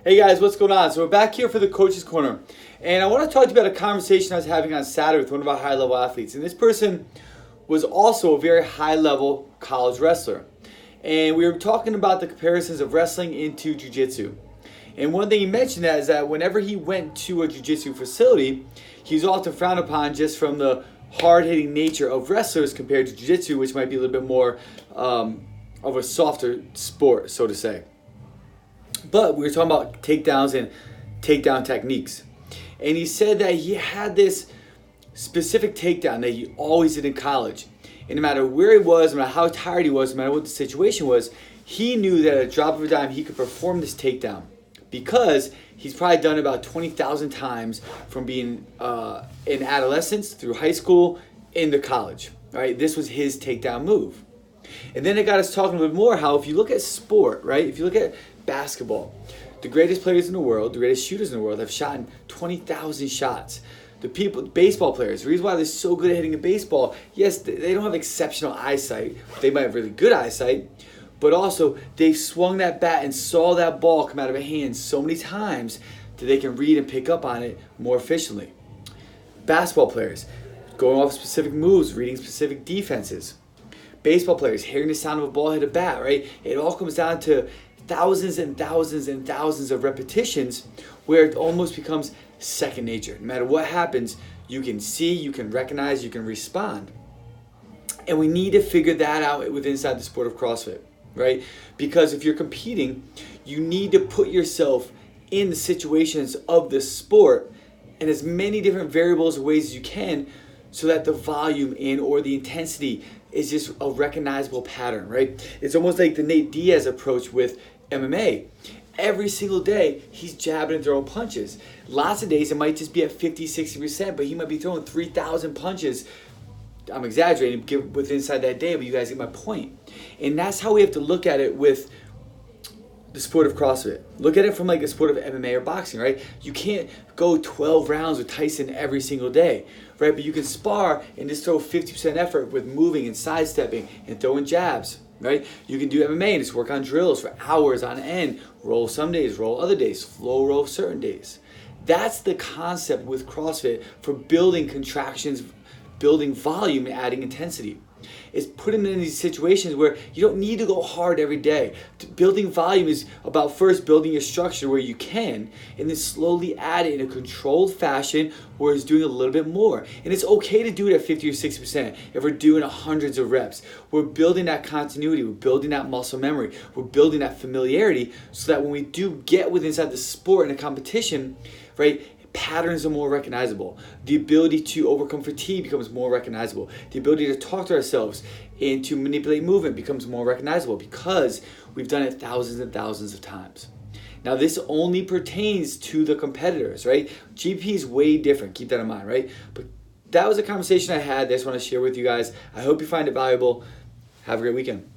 Hey guys, what's going on? So we're back here for the Coach's Corner. And I want to talk to you about a conversation I was having on Saturday with one of our high-level athletes. And this person was also a very high-level college wrestler. And we were talking about the comparisons of wrestling into jiu-jitsu. And one thing he mentioned is that whenever he went to a jiu-jitsu facility, he was often frowned upon just from the hard-hitting nature of wrestlers compared to jiu-jitsu, which might be a little bit more of a softer sport, so to say. But we were talking about takedowns and takedown techniques. And he said that he had this specific takedown that he always did in college. And no matter where he was, no matter how tired he was, no matter what the situation was, he knew that at a drop of a dime he could perform this takedown. Because he's probably done it about 20,000 times from being in adolescence through high school into college. Right? This was his takedown move. And then it got us talking a little bit more how if you look at sport, right? If you look at basketball, the greatest players in the world, the greatest shooters in the world have shot 20,000 shots. Baseball players, the reason why they're so good at hitting a baseball, yes, they don't have exceptional eyesight. They might have really good eyesight, but also they've swung that bat and saw that ball come out of a hand so many times that they can read and pick up on it more efficiently. Basketball players, going off specific moves, reading specific defenses. Baseball players, hearing the sound of a ball hit a bat, right? It all comes down to thousands and thousands and thousands of repetitions where it almost becomes second nature. No matter what happens, you can see, you can recognize, you can respond. And we need to figure that out inside the sport of CrossFit, right? Because if you're competing, you need to put yourself in the situations of the sport and as many different variables or ways as you can so that the volume or the intensity is just a recognizable pattern, right? It's almost like the Nate Diaz approach with MMA. Every single day, he's jabbing and throwing punches. Lots of days, it might just be at 50, 60%, but he might be throwing 3,000 punches. I'm exaggerating within inside that day, but you guys get my point. And that's how we have to look at it with the sport of CrossFit. Look at it from like a sport of MMA or boxing, right? You can't go 12 rounds with Tyson every single day, right? But you can spar and just throw 50% effort with moving and sidestepping and throwing jabs, right? You can do MMA and just work on drills for hours on end. Roll some days, roll other days, flow roll certain days. That's the concept with CrossFit for building contractions, building volume, and adding intensity. Is putting them in these situations where you don't need to go hard every day. Building volume is about first building your structure where you can, and then slowly add it in a controlled fashion where it's doing a little bit more. And it's okay to do it at 50 or 60% if we're doing hundreds of reps. We're building that continuity, we're building that muscle memory, we're building that familiarity so that when we do get inside the sport and the competition, right, patterns are more recognizable. The ability to overcome fatigue becomes more recognizable. The ability to talk to ourselves and to manipulate movement becomes more recognizable because we've done it thousands and thousands of times. Now, this only pertains to the competitors, right? GP is way different. Keep that in mind, right? But that was a conversation I had that I just want to share with you guys. I hope you find it valuable. Have a great weekend.